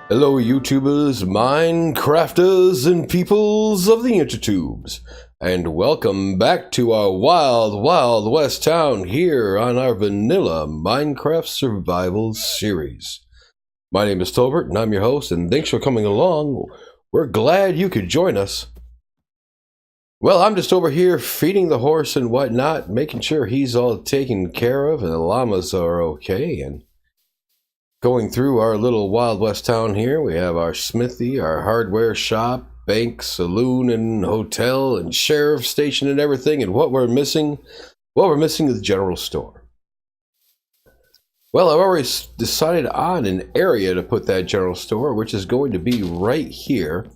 Hello YouTubers, Minecrafters, and peoples of the intertubes, and welcome back to our wild west town here on our vanilla Minecraft survival series. My name is Tolbert and I'm your host, and thanks for coming along. We're glad you could join us. Well, I'm just over here feeding the horse and whatnot, making sure he's all taken care of and the llamas are okay, and going through our little Wild West town here. We have our smithy, our hardware shop, bank, saloon, and hotel, and sheriff station and everything. And what we're missing? Well, we're missing the general store. Well, I've already decided on an area to put that general store, which is going to be right here.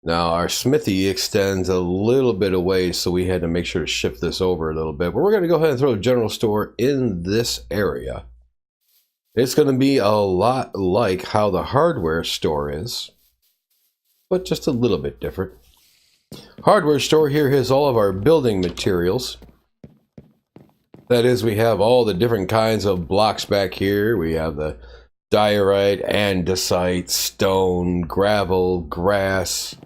Now, our smithy extends a little bit away, so we had to make sure to shift this over a little bit. But we're going to go ahead and throw the general store in this area. It's going to be a lot like how the hardware store is, but just a little bit different. Hardware store here has all of our building materials. That is, we have all the different kinds of blocks back here. We have the diorite, andesite, stone, gravel, grass,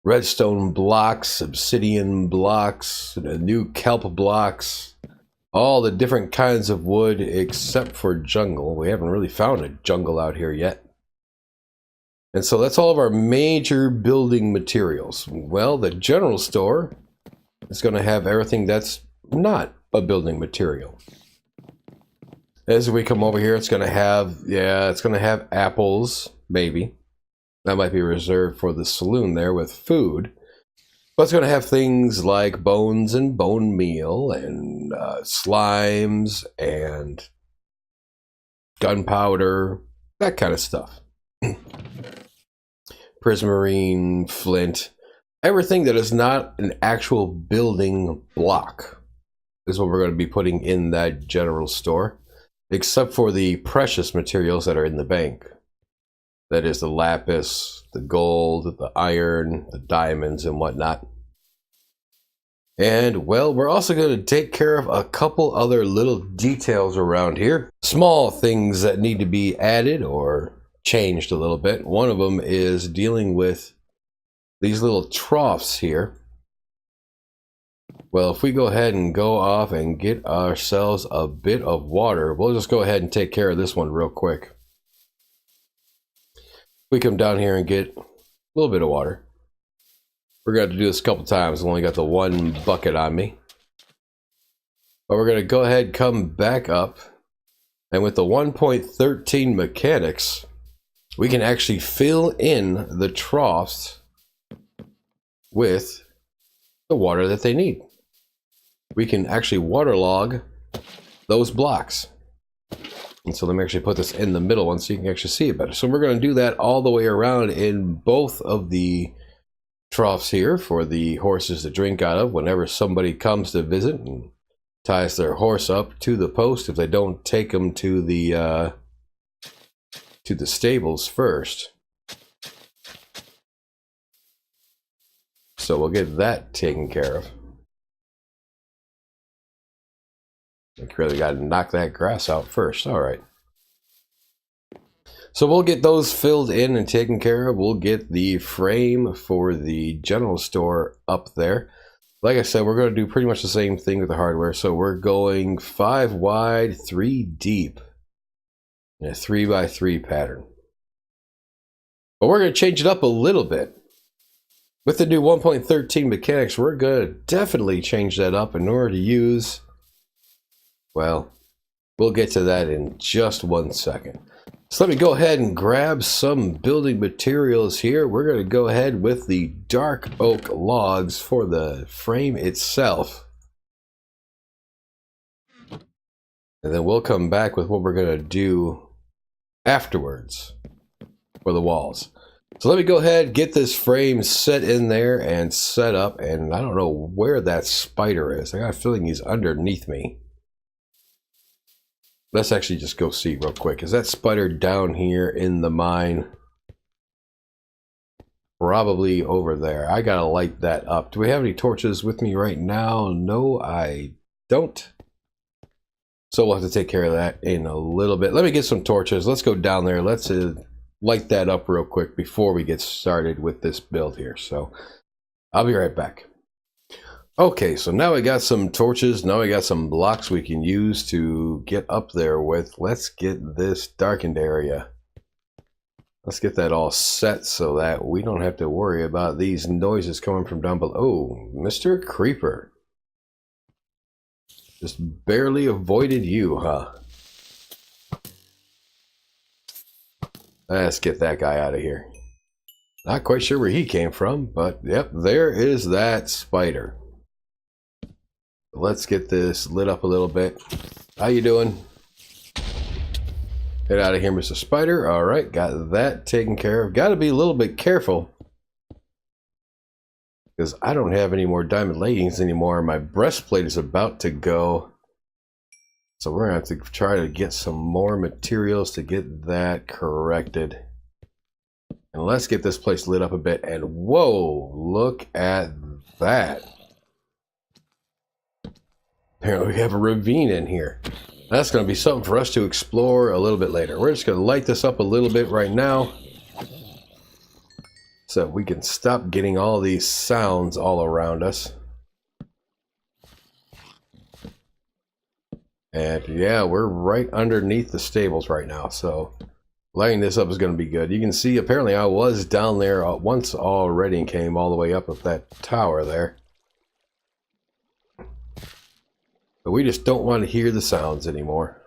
redstone blocks, obsidian blocks, new kelp blocks. All the different kinds of wood except for jungle. We haven't really found a jungle out here yet. And so that's all of our major building materials. Well, the general store is going to have everything that's not a building material. As we come over here, it's going to have, it's going to have apples, maybe. That might be reserved for the saloon there with food. But it's going to have things like bones and bone meal and slimes and gunpowder, that kind of stuff. Prismarine, flint, everything that is not an actual building block is what we're going to be putting in that general store, except for the precious materials that are in the bank. That is the lapis, the gold, the iron, the diamonds, and whatnot. And, well, we're also going to take care of a couple other little details around here. Small things that need to be added or changed a little bit. One of them is dealing with these little troughs here. Well, if we go ahead and go off and get ourselves a bit of water, we'll just go ahead and take care of this one real quick. We come down here and get a little bit of water. We're going to do this a couple times. I've only got the one bucket on me. But we're going to go ahead and come back up. And with the 1.13 mechanics, we can actually fill in the troughs with the water that they need. We can actually waterlog those blocks. And so let me actually put this in the middle one so you can actually see it better. So we're going to do that all the way around in both of the troughs here for the horses to drink out of whenever somebody comes to visit and ties their horse up to the post if they don't take them to the stables first. So we'll get that taken care of. I really got to knock that grass out first. All right. So we'll get those filled in and taken care of. We'll get the frame for the general store up there. Like I said, we're going to do pretty much the same thing with the hardware. So we're going 5 wide, 3 deep in a 3x3 pattern. But we're going to change it up a little bit. With the new 1.13 mechanics, we're going to definitely change that up in order to use, well, we'll get to that in just 1 second. So let me go ahead and grab some building materials here. We're going to go ahead with the dark oak logs for the frame itself. And then we'll come back with what we're going to do afterwards for the walls. So let me go ahead, get this frame set in there and set up. And I don't know where that spider is. I got a feeling he's underneath me. Let's actually just go see real quick. Is that spider down here in the mine? Probably over there. I gotta light that up. Do we have any torches with me right now? No, I don't. So we'll have to take care of that in a little bit. Let me get some torches. Let's go down there. Let's light that up real quick before we get started with this build here. So I'll be right back. Okay, so now we got some torches. Now we got some blocks we can use to get up there with. Let's get this darkened area. Let's get that all set so that we don't have to worry about these noises coming from down below. Oh, Mr. Creeper. Just barely avoided you, huh? Let's get that guy out of here. Not quite sure where he came from, but yep, there is that spider. Let's get this lit up a little bit. How you doing? Get out of here, Mr. Spider. All right, got that taken care of. Got to be a little bit careful because I don't have any more diamond leggings anymore. My breastplate is about to go. So we're going to have to try to get some more materials to get that corrected. And let's get this place lit up a bit. And whoa, look at that. Apparently we have a ravine in here. That's going to be something for us to explore a little bit later. We're just going to light this up a little bit right now so we can stop getting all these sounds all around us. And yeah, we're right underneath the stables right now, so lighting this up is going to be good. You can see apparently I was down there once already and came all the way up with that tower there. But we just don't want to hear the sounds anymore.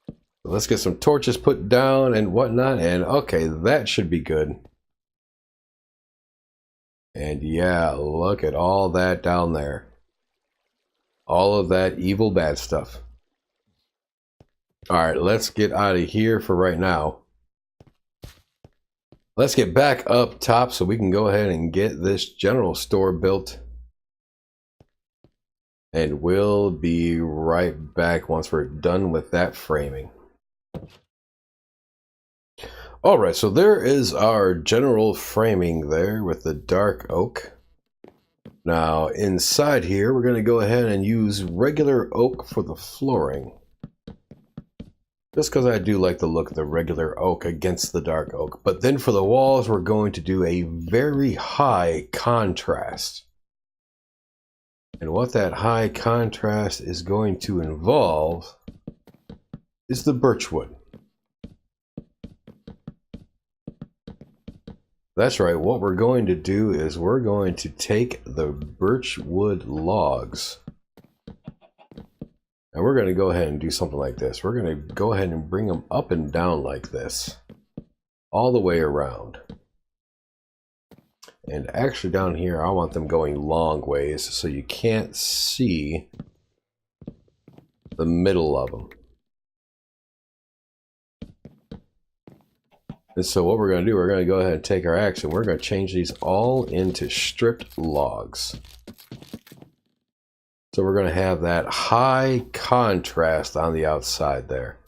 So let's get some torches put down and whatnot, and okay, that should be good. And yeah, look at all that down there. All of that evil bad stuff. Alright, let's get out of here for right now. Let's get back up top so we can go ahead and get this general store built. And we'll be right back once we're done with that framing. Alright, so there is our general framing there with the dark oak. Now inside here we're going to go ahead and use regular oak for the flooring. Just because I do like the look of the regular oak against the dark oak. But then for the walls we're going to do a very high contrast. And what that high contrast is going to involve is the birchwood. That's right, what we're going to do is we're going to take the birchwood logs and we're going to go ahead and do something like this. We're going to go ahead and bring them up and down like this, all the way around. And actually down here, I want them going long ways so you can't see the middle of them. And so what we're going to do, we're going to go ahead and take our axe and we're going to change these all into stripped logs. So we're going to have that high contrast on the outside there.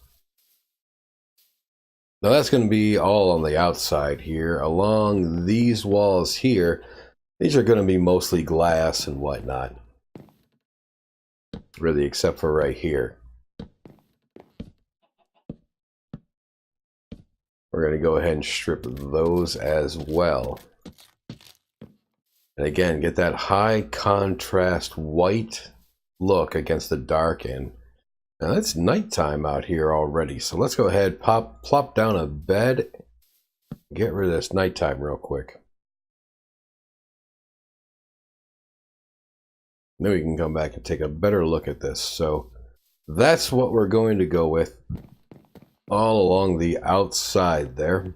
Now that's going to be all on the outside here. Along these walls here, these are going to be mostly glass and whatnot. Really, except for right here. We're going to go ahead and strip those as well. And again, get that high contrast white look against the dark end. Now it's nighttime out here already, so let's go ahead, plop down a bed, get rid of this nighttime real quick. Then we can come back and take a better look at this. So that's what we're going to go with all along the outside there.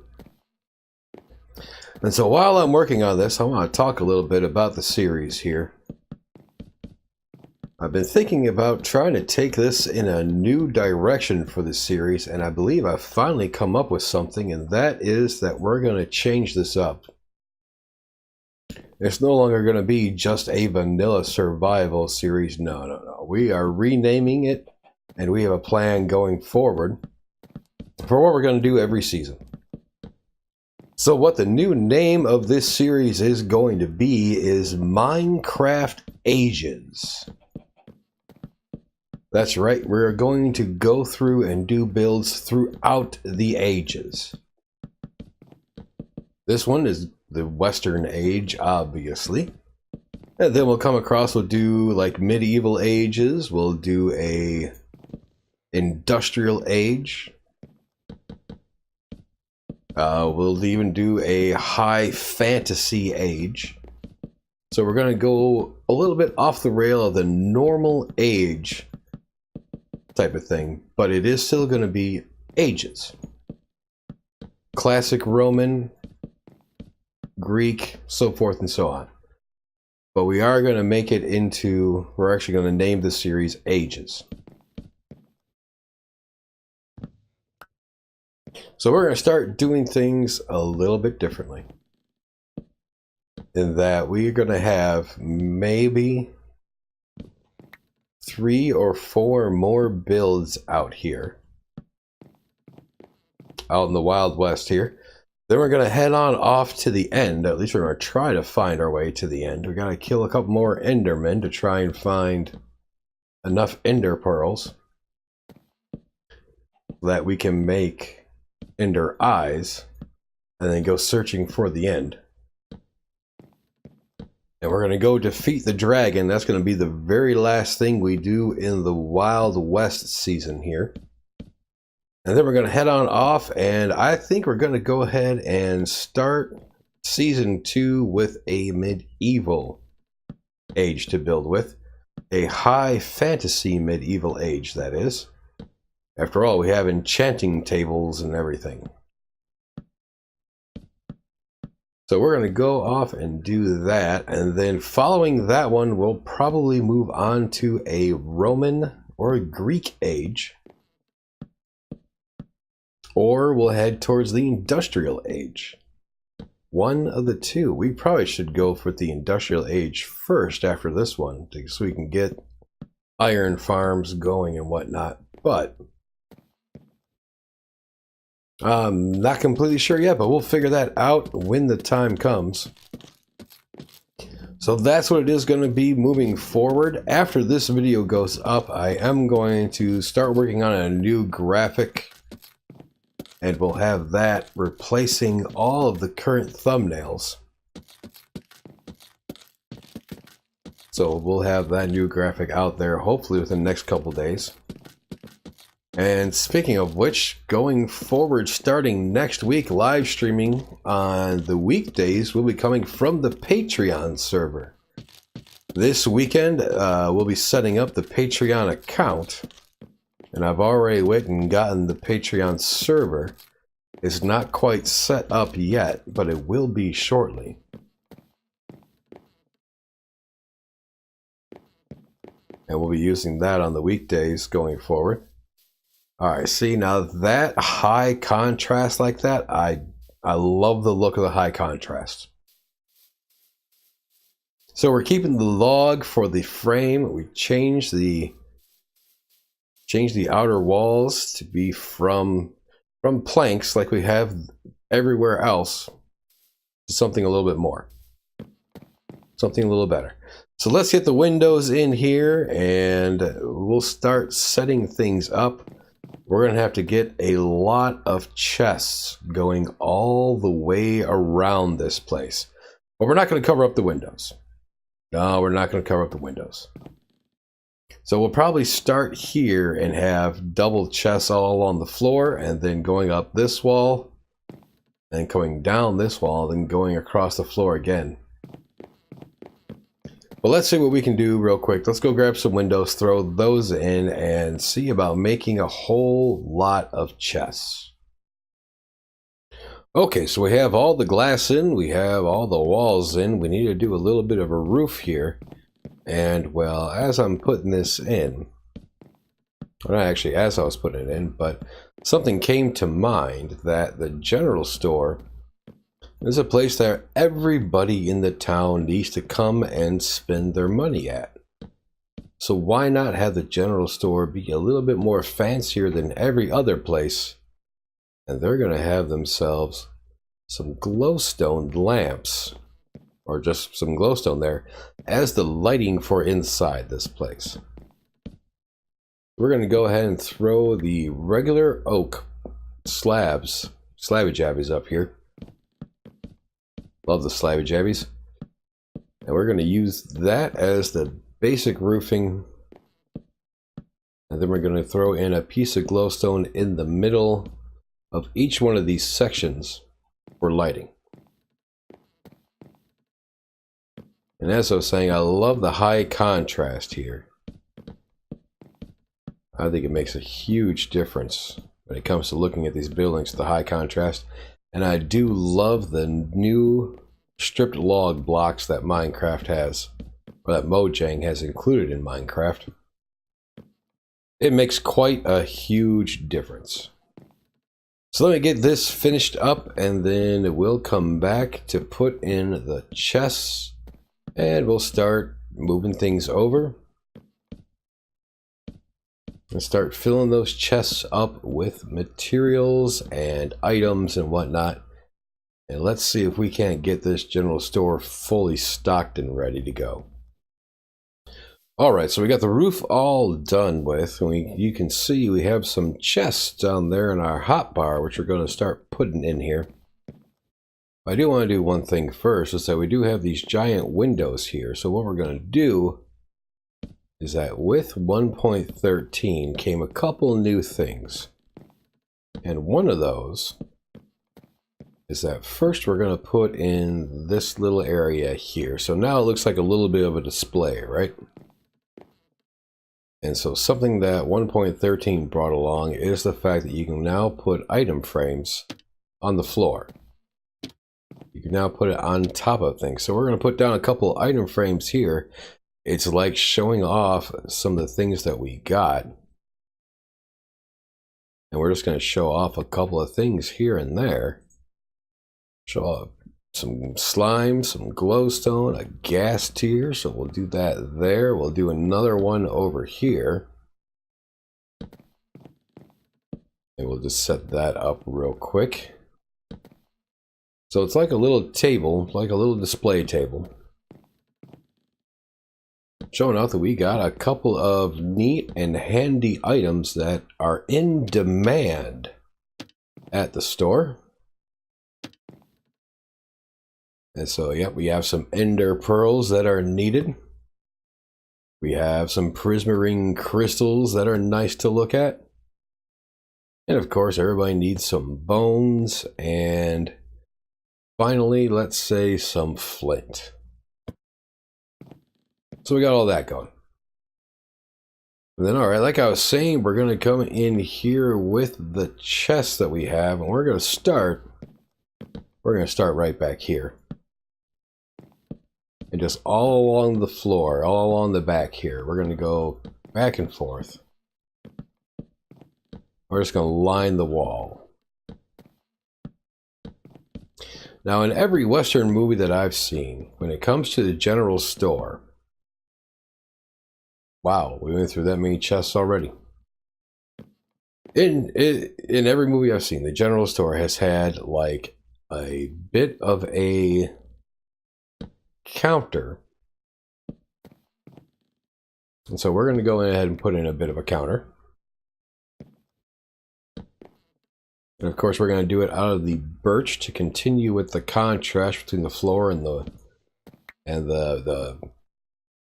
And so while I'm working on this, I want to talk a little bit about the series here. I've been thinking about trying to take this in a new direction for the series, and I believe I've finally come up with something, and that is that we're going to change this up. It's no longer going to be just a vanilla survival series. No. We are renaming it, and we have a plan going forward for what we're going to do every season. So what the new name of this series is going to be is Minecraft Ages. That's right, we're going to go through and do builds throughout the ages. This one is the Western Age, obviously. And then we'll come across, we'll do like medieval ages, we'll do a industrial age. We'll even do a high fantasy age. So we're going to go a little bit off the rail of the normal age type of thing, but it is still going to be ages. Classic Roman, Greek, so forth and so on. But we are going to make it into, we're actually going to name this series Ages. So we're going to start doing things a little bit differently. In that we're going to have maybe 3 or 4 more builds out here. Out in the Wild West here. Then we're going to head on off to the end. At least we're going to try to find our way to the end. We got to kill a couple more Endermen to try and find enough Ender Pearls that we can make Ender Eyes and then go searching for the end. And we're going to go defeat the dragon. That's going to be the very last thing we do in the Wild West season here. And then we're going to head on off, and I think we're going to go ahead and start season 2 with a medieval age to build with. A high fantasy medieval age, that is. After all, we have enchanting tables and everything. So we're going to go off and do that, and then following that one, we'll probably move on to a Roman or a Greek age. Or we'll head towards the industrial age. One of the two. We probably should go for the industrial age first after this one, so we can get iron farms going and whatnot. But I'm not completely sure yet, but we'll figure that out when the time comes. So that's what it is going to be moving forward. After this video goes up, I am going to start working on a new graphic. And we'll have that replacing all of the current thumbnails. So we'll have that new graphic out there hopefully within the next couple days. And speaking of which, going forward, starting next week, live streaming on the weekdays will be coming from the Patreon server. This weekend, we'll be setting up the Patreon account. And I've already went and gotten the Patreon server. It's not quite set up yet, but it will be shortly. And we'll be using that on the weekdays going forward. Alright, see, now that high contrast like that, I love the look of the high contrast. So we're keeping the log for the frame. We changed the outer walls to be from planks like we have everywhere else to something a little bit more. Something a little better. So let's get the windows in here and we'll start setting things up. We're going to have to get a lot of chests going all the way around this place. But we're not going to cover up the windows. No, we're not going to cover up the windows. So we'll probably start here and have double chests all on the floor, and then going up this wall, and going down this wall, then going across the floor again. But let's see what we can do real quick. Let's go grab some windows, throw those in, and see about making a whole lot of chests. Okay, so we have all the glass in, we have all the walls in. We need to do a little bit of a roof here. And well, as I'm putting this in, well, not actually as I was putting it in, but something came to mind that the general store is a place that everybody in the town needs to come and spend their money at. So why not have the general store be a little bit more fancier than every other place? And they're going to have themselves some glowstone lamps, or just some glowstone there, as the lighting for inside this place. We're going to go ahead and throw the regular oak slabby jabbies up here. Love the slabby jabbies. And we're going to use that as the basic roofing. And then we're going to throw in a piece of glowstone in the middle of each one of these sections for lighting. And as I was saying, I love the high contrast here. I think it makes a huge difference when it comes to looking at these buildings, the high contrast. And I do love the new stripped log blocks that Minecraft has, or that Mojang has included in Minecraft. It makes quite a huge difference. So let me get this finished up, and then we'll come back to put in the chests, and we'll start moving things over. And start filling those chests up with materials and items and whatnot. And let's see if we can't get this general store fully stocked and ready to go. Alright, so we got the roof all done with. And you can see we have some chests down there in our hotbar, which we're going to start putting in here. I do want to do one thing first, is that we do have these giant windows here. So what we're going to do is that with 1.13 came a couple new things. And one of those is that first we're going to put in this little area here. So now it looks like a little bit of a display, right? And so something that 1.13 brought along is the fact that you can now put item frames on the floor. You can now put it on top of things. So we're going to put down a couple item frames here. It's like showing off some of the things that we got. And we're just going to show off a couple of things here and there. Show off some slime, some glowstone, a gas tier. So we'll do that there. We'll do another one over here. And we'll just set that up real quick. So it's like a little table, like a little display table. Showing out that we got a couple of neat and handy items that are in demand at the store. And so, yeah, we have some ender pearls that are needed. We have some prismarine crystals that are nice to look at. And of course, everybody needs some bones. And finally, let's say some flint. So we got all that going. And then, all right, like I was saying, we're going to come in here with the chest that we have, and we're going to start right back here. And just all along the floor, all along the back here, we're going to go back and forth. We're just going to line the wall. Now, in every Western movie that I've seen, when it comes to the general store, wow, we went through that many chests already. In every movie I've seen, the general store has had like a bit of a counter. And so we're going to go ahead and put in a bit of a counter. And of course, we're going to do it out of the birch to continue with the contrast between the floor and the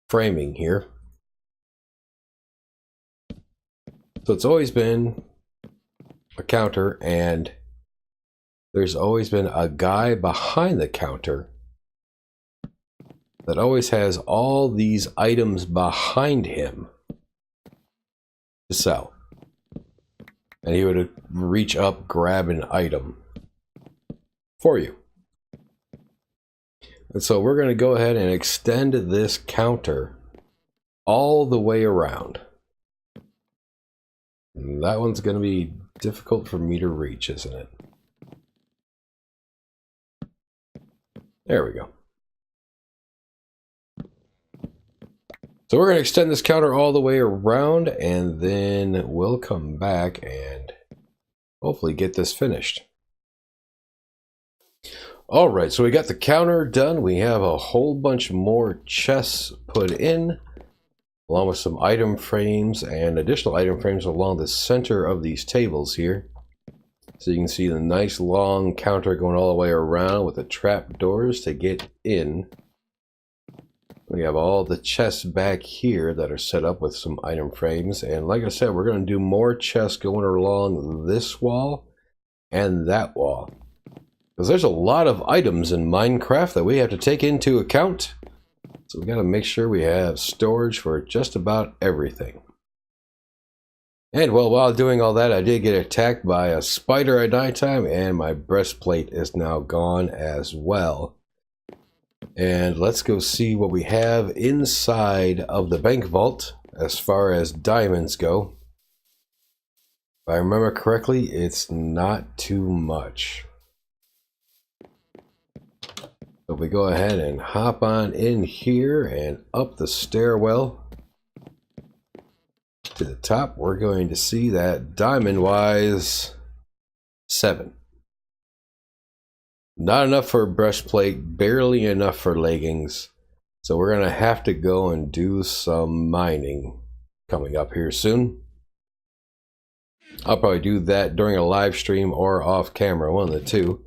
framing here. So it's always been a counter, and there's always been a guy behind the counter that always has all these items behind him to sell. And he would reach up, grab an item for you. And so we're going to go ahead and extend this counter all the way around. And that one's going to be difficult for me to reach, isn't it? There we go. So we're going to extend this counter all the way around, and then we'll come back and hopefully get this finished. All right, so we got the counter done. We have a whole bunch more chests put in. along with some item frames and additional item frames along the center of these tables here. So you can see the nice long counter going all the way around with the trap doors to get in. We have all the chests back here that are set up with some item frames. And like I said, we're going to do more chests going along this wall and that wall. Because there's a lot of items in Minecraft that we have to take into account. So we got to make sure we have storage for just about everything. And well, while doing all that, I did get attacked by a spider at nighttime, and my breastplate is now gone as well. And let's go see what we have inside of the bank vault as far as diamonds go. If I remember correctly, it's not too much. So if we go ahead and hop on in here and up the stairwell to the top, we're going to see that diamond-wise, 7. Not enough for a breastplate, barely enough for leggings. So we're going to have to go and do some mining coming up here soon. I'll probably do that during a live stream or off camera, one of the two.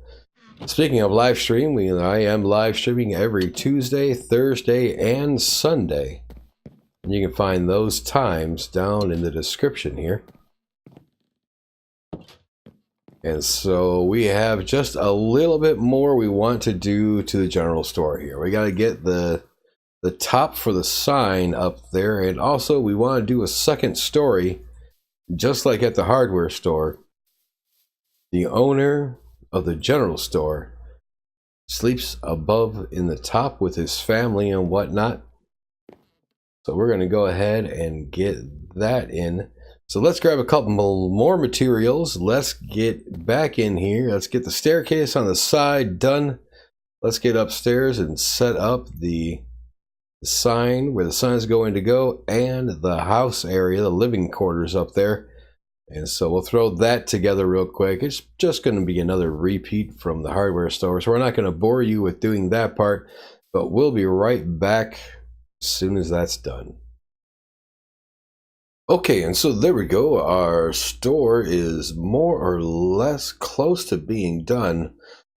Speaking of live stream, I am live streaming every Tuesday, Thursday, and Sunday. And you can find those times down in the description here. And so we have just a little bit more we want to do to the general store here. We got to get the top for the sign up there. And also we want to do a second story, just like at the hardware store. The owner of the general store sleeps above in the top with his family and whatnot. So we're going to go ahead and get that in. So let's grab a couple more materials. Let's get back in here. Let's get the staircase on the side done. Let's get upstairs and set up the sign where the sign is going to go, and the house area, the living quarters up there. And so we'll throw that together real quick. It's just going to be another repeat from the hardware store. So we're not going to bore you with doing that part, but we'll be right back as soon as that's done. Okay, and so there we go. Our store is more or less close to being done.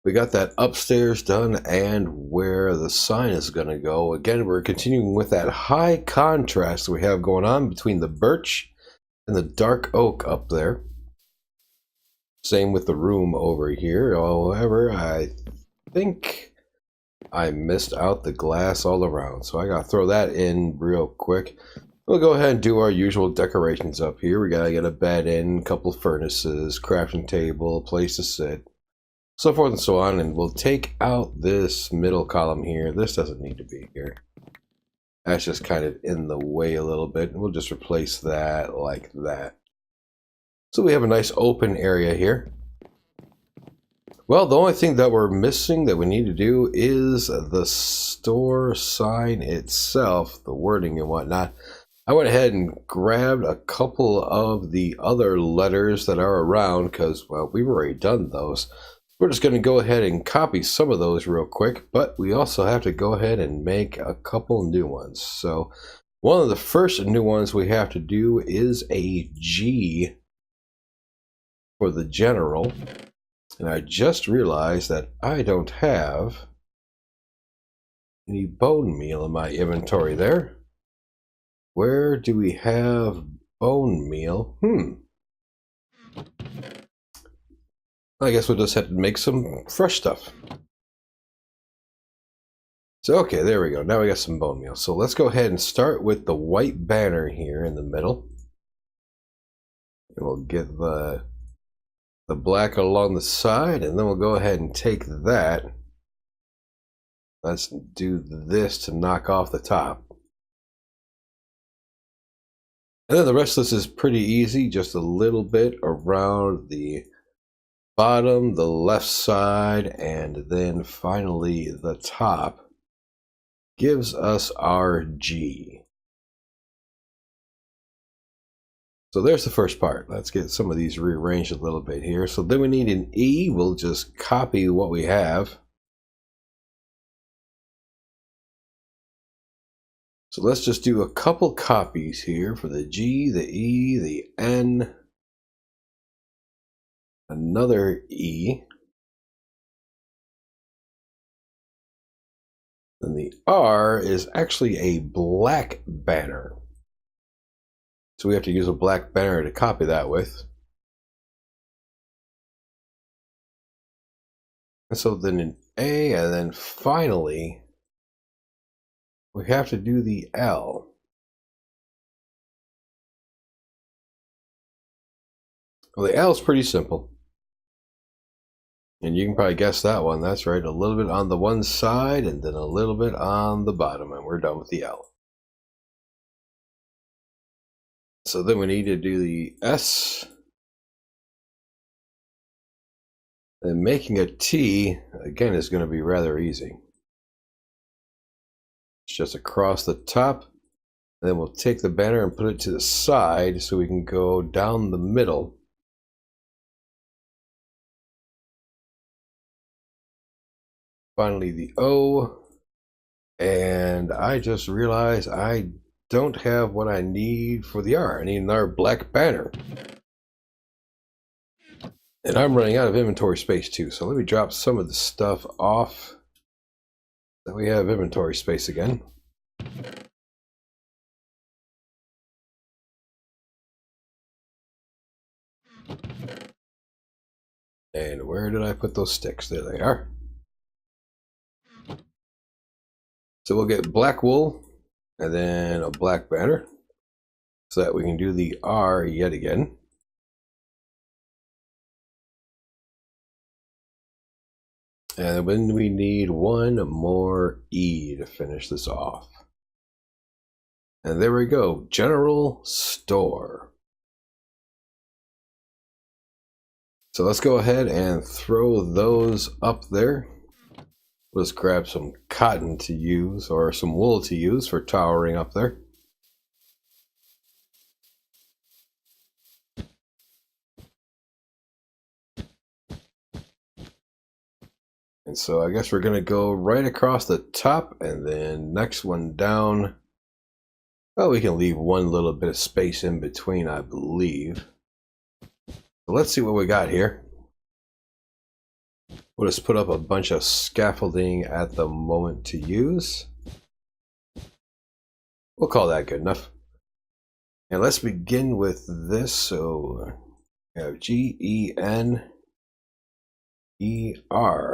We got that upstairs done and where the sign is going to go. Again, we're continuing with that high contrast we have going on between the birch and the dark oak up there. Same with the room over here. However, I think I missed out the glass all around, so I gotta throw that in real quick. We'll go ahead and do our usual decorations up here. We gotta get a bed in, a couple of furnaces, crafting table, a place to sit, so forth and so on. And we'll take out this middle column here. This doesn't need to be here. That's just kind of in the way a little bit. We'll just replace that like that. So we have a nice open area here. Well, the only thing that we're missing that we need to do is the store sign itself, the wording and whatnot. I went ahead and grabbed a couple of the other letters that are around because, well, we've already done those. We're just going to go ahead and copy some of those real quick, but we also have to go ahead and make a couple new ones. So one of the first new ones we have to do is a G for the general. And I just realized that I don't have any bone meal in my inventory there. Where do we have bone meal? I guess we'll just have to make some fresh stuff. So, okay, there we go. Now we got some bone meal. So let's go ahead and start with the white banner here in the middle. And we'll get the black along the side, and then we'll go ahead and take that. Let's do this to knock off the top. And then the rest of this is pretty easy, just a little bit around the bottom, the left side, and then finally the top gives us our G. So there's the first part. Let's get some of these rearranged a little bit here. So then we need an E. We'll just copy what we have. So let's just do a couple copies here for the G, the E, the N, another E, and the R is actually a black banner. So we have to use a black banner to copy that with. And so then an A, and then finally, we have to do the L. Well, the L is pretty simple. And you can probably guess that one. That's right. A little bit on the one side and then a little bit on the bottom. And we're done with the L. So then we need to do the S. And making a T, again, is going to be rather easy. It's just across the top. And then we'll take the banner and put it to the side so we can go down the middle. Finally, the O. And I just realized I don't have what I need for the R. I need another black banner. And I'm running out of inventory space too. So let me drop some of the stuff off. So we have inventory space again. And where did I put those sticks? There they are. So we'll get black wool and then a black banner so that we can do the R yet again. And then we need one more E to finish this off. And there we go, General Store. So let's go ahead and throw those up there. Let's grab some cotton to use or some wool to use for towering up there. And so I guess we're going to go right across the top and then next one down. Well, we can leave one little bit of space in between, I believe. So let's see what we got here. We'll just put up a bunch of scaffolding at the moment to use. We'll call that good enough. And let's begin with this. So we have G-E-N-E-R.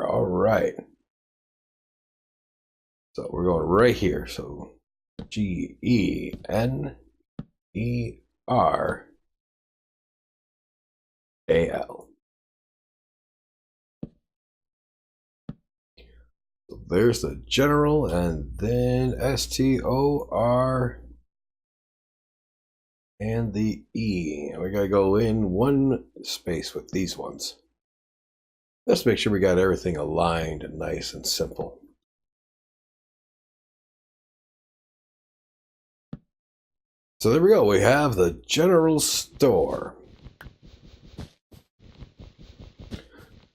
All right. So we're going right here. So G-E-N-E-R-A-L. So there's the general, and then S-T-O-R and the E. And we gotta go in one space with these ones. Let's make sure we got everything aligned and nice and simple. So there we go, we have the general store.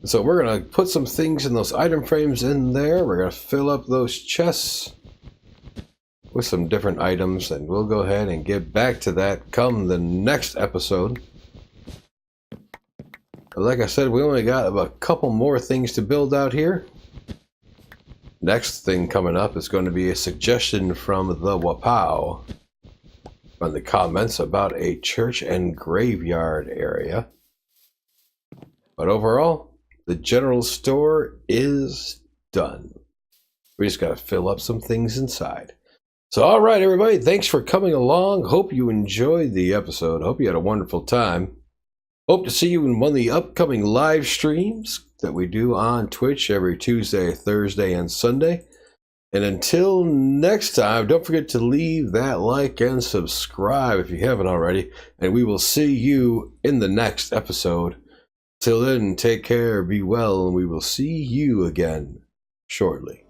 So we're going to put some things in those item frames in there. We're going to fill up those chests with some different items, and we'll go ahead and get back to that come the next episode. But like I said, we only got about a couple more things to build out here. Next thing coming up is going to be a suggestion from the Wapow from the comments about a church and graveyard area. But overall, the general store is done. We just got to fill up some things inside. So, all right, everybody, thanks for coming along. Hope you enjoyed the episode. Hope you had a wonderful time. Hope to see you in one of the upcoming live streams that we do on Twitch every Tuesday, Thursday, and Sunday. And until next time, don't forget to leave that like and subscribe if you haven't already. And we will see you in the next episode. Till then, take care, be well, and we will see you again shortly.